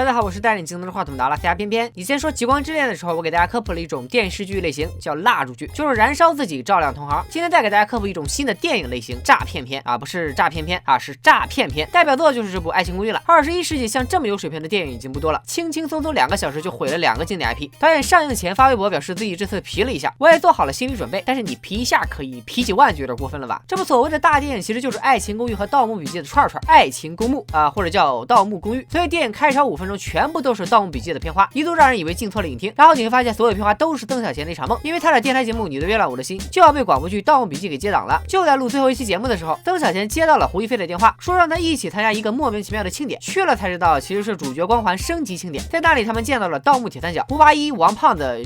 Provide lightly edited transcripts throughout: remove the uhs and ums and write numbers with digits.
大家好，我是带领京东的话筒的阿拉斯加边边。以前说《极光之恋》的时候，我给大家科普了一种电视剧类型，叫蜡烛剧，就是燃烧自己照亮同行。今天再给大家科普一种新的电影类型，诈骗片啊，不是诈骗片啊，是诈骗片。代表作就是这部《爱情公寓》了。21世纪像这么有水平的电影已经不多了，轻轻松松2个小时就毁了2个经典 IP。导演上映前发微博表示自己这次皮了一下，我也做好了心理准备，但是你皮一下可以，皮几万就有点过分了吧？这部所谓的大电影其实就是《爱情公寓》和《盗墓笔记》的串串，《爱情公墓》啊，或者叫《盗墓公寓》。所以电影开场5分钟全部都是《盗墓笔记》的片花，一度让人以为进错了影厅。然后你会发现所有片花都是曾小贤的一场梦，因为他的电台节目《你的月亮我的心》就要被广播剧《盗墓笔记》给接档了。就在录最后一期节目的时候，曾小贤接到了胡一菲的电话，说让他一起参加一个莫名其妙的庆典。去了才知道，其实是主角光环升级庆典。在那里，他们见到了盗墓铁三角胡八一、王胖子、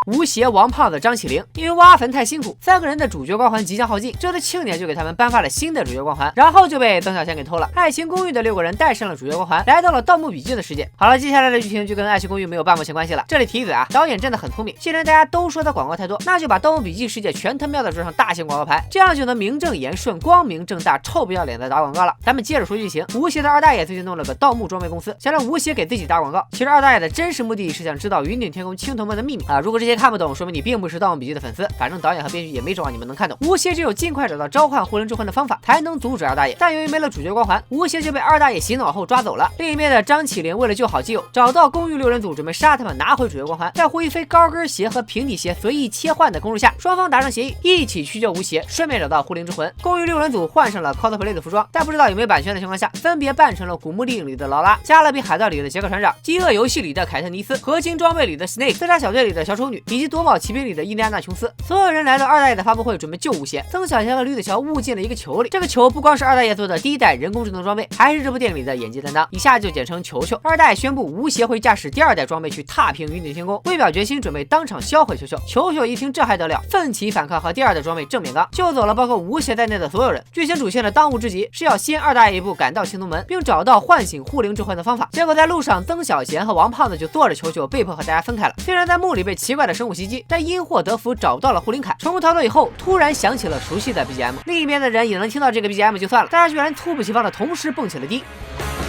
吴邪、王胖子、张起灵。因为挖坟太辛苦，3个人的主角光环即将耗尽，这次庆典就给他们颁发了新的主角光环，然后就被曾小贤给偷了。爱情公寓的6个人带上了主角光环，来到了盗墓笔记的世界。好了，接下来的剧情就跟爱情公寓没有半毛钱关系了。这里提一嘴啊，导演真的很聪明，既然大家都说他广告太多，那就把盗墓笔记世界全他喵的装上大型广告牌，这样就能名正言顺、光明正大、臭不要脸的打广告了。咱们接着说剧情，吴邪的二大爷最近弄了个盗墓装备公司，想让吴邪给自己打广告。其实二大爷的真实目的是想知道云顶天宫青铜门的秘密啊！如果这些看不懂，说明你并不是盗墓笔记的粉丝，反正导演和编剧也没指望你们能看懂。吴邪只有尽快找到召唤护灵之魂的方法，才能阻止二大爷。但由于没了主角光环，吴邪就被二大爷洗脑后抓走了。另一边的张起灵为了救好基友，找到公寓6人组，准备杀他们，拿回主角光环。在胡一菲高跟鞋和平底鞋随意切换的攻势下，双方达成协议，一起去救吴邪，顺便找到护灵之魂。公寓6人组换上了 cosplay 的服装，在不知道有没有版权的情况下，分别扮成了古墓丽影里的劳拉、加勒比海盗里的杰克船长、饥饿游戏里的凯特尼斯、合金装备里的 Snake、自杀小队里的小丑女，以及夺宝奇兵里的印第安纳琼斯。所有人来到二大爷的发布会，准备救吴邪。曾小贤和吕子乔误进了一个球里，这个球不光是二大爷做的第1代人工智能装备，还是这部电影里的演技担当，以下就简称球球。二大爷宣布吴邪会驾驶第2代装备去踏平云顶天宫，为表决心，准备当场销毁球球。球球一听这还得了，奋起反抗，和第2代装备正面刚，救走了包括吴邪在内的所有人。剧情主线的当务之急是要先二大爷一步赶到青铜门，并找到唤醒护灵之魂的方法。结果在路上，曾小贤和王胖子就坐着球球被迫和大家分开了。虽然在墓里被奇怪的生物袭击，但因祸得福找到了护灵铠。成功逃脱以后，突然响起了熟悉的 BGM， 另一边的人也能听到这个 BGM 就算了，大家居然猝不及防的同时蹦起了迪。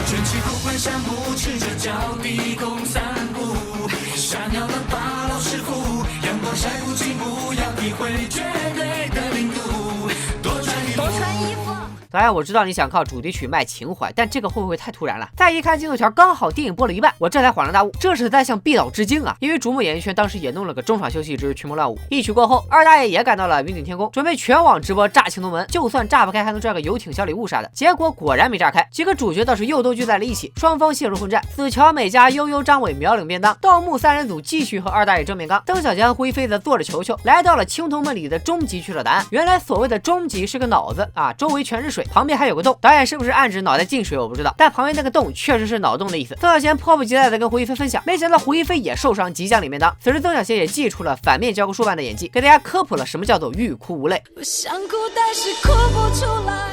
卷起裤管相步，赤着脚低空散步，吓尿了把老师傅，阳光晒不进步，要体会绝对的领度，多穿衣服。导演，我知道你想靠主题曲卖情怀，但这个会不会太突然了？再一看进度条，刚好电影播了一半，我这才恍然大悟，这是在向毕导致敬啊！因为逐梦演艺圈当时也弄了个中场休息之群魔乱舞，一曲过后，二大爷也赶到了云顶天宫，准备全网直播炸青铜门，就算炸不开，还能赚个游艇小礼物啥的。结果果然没炸开，几个主角倒是又都聚在了一起，双方陷入混战。子乔、美嘉、悠悠、张伟秒领便当，盗墓3人组继续和二大爷正面刚。曾小贤和胡一菲则坐着球球来到了青铜门里的终极去找答案。原来所谓的终极是个脑子啊，周围全是水，旁边还有个洞。导演是不是暗指脑袋进水我不知道，但旁边那个洞确实是脑洞的意思。曾小贤迫不及待的跟胡一菲分享，没想到胡一菲也受伤，即将领便当。此时曾小贤也祭出了反面教科书般的演技，给大家科普了什么叫做欲哭无泪。我想哭但是哭不出来。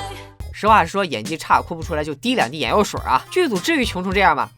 实话实说，演技差哭不出来就滴2滴眼药水啊！剧组至于穷成这样吗？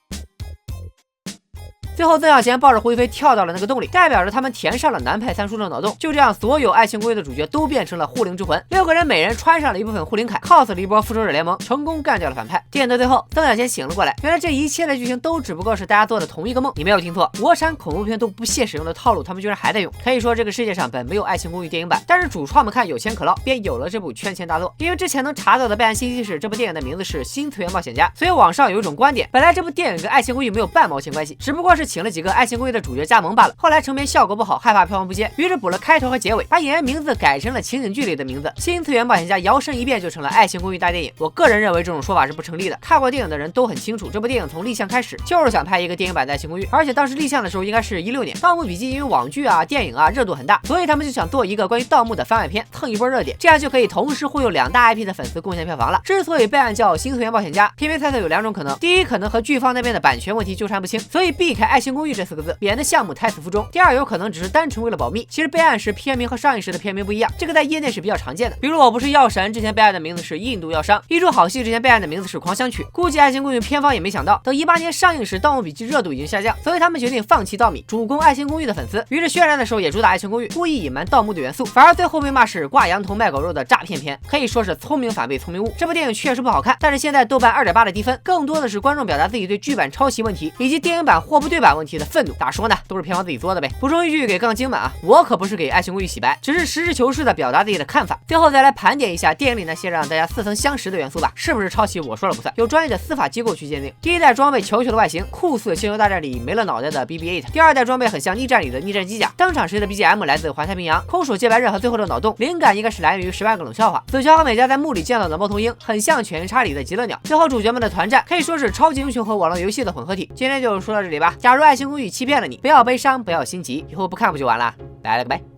最后，曾小贤抱着胡一菲跳到了那个洞里，代表着他们填上了南派三叔的脑洞。就这样，所有爱情公寓的主角都变成了护灵之魂，6个人每人穿上了一部分护灵铠 ，cos 了一波复仇者联盟，成功干掉了反派。电影的最后，曾小贤醒了过来，原来这一切的剧情都只不过是大家做的同一个梦。你没有听错，国产恐怖片都不屑使用的套路，他们居然还在用。可以说，这个世界上本没有爱情公寓电影版，但是主创们看有钱可捞，便有了这部圈钱大作。因为之前能查到的备案信息是，这部电影的名字是《新次元冒险家》，所以网上有一种观点，本来这部电影跟爱情公寓没有半毛钱关系，只不过是请了几个爱情公寓的主角加盟罢了。后来成片效果不好，害怕票房不接，于是补了开头和结尾，把演员名字改成了情景剧里的名字。新次元冒险家摇身一变就成了爱情公寓大电影。我个人认为这种说法是不成立的。看过电影的人都很清楚，这部电影从立项开始就是想拍一个电影版的爱情公寓，而且当时立项的时候应该是16年。盗墓笔记因为网剧啊、电影啊热度很大，所以他们就想做一个关于盗墓的番外篇，蹭一波热点，这样就可以同时忽悠2大 IP 的粉丝贡献票房了。之所以备案叫新次元冒险家，偏偏猜测有2种可能：第一，可能和剧方那边的版权问题纠缠不清，所以避开爱爱情公寓这4个字，免得项目胎死腹中。第二，有可能只是单纯为了保密，其实备案时片名和上映时的片名不一样，这个在业内是比较常见的。比如我不是药神之前备案的名字是印度药商，一出好戏之前备案的名字是狂想曲。估计爱情公寓片方也没想到，等18年上映时，《盗墓笔记》热度已经下降，所以他们决定放弃盗米，主攻爱情公寓的粉丝。于是渲染的时候也主打爱情公寓，故意隐瞒盗墓的元素，反而最后被骂是挂羊头卖狗肉的诈骗片，可以说是聪明反被聪明误。这部电影确实不好看，但是现在豆瓣2.8的低分，更多的是观众表达自己对剧版抄袭问题以及电影版货不对版问题的愤怒。咋说呢，都是片方自己做的呗。补充一句给更精满啊，我可不是给爱情公寓洗白，只是实事求是的表达自己的看法。最后再来盘点一下电影里那些让大家似曾相识的元素吧，是不是抄袭我说了不算，有专业的司法机构去鉴定。第一代装备球球的外形酷似《星球大战》里没了脑袋的 BB-8， 第二代装备很像逆战里的逆战机甲，登场时的 BGM 来自环太平洋，空手接白刃和最后的脑洞灵感应该是来源于10万个冷笑话。子乔和美嘉在墓里见到的猫头鹰很像犬夜叉里的极乐鸟。最后主角们的团战可以说是超级英雄和网络游戏的混合体。今天就说到这里吧。假如爱情公寓欺骗了你，不要悲伤，不要心急，以后不看不就完了？拜了个拜。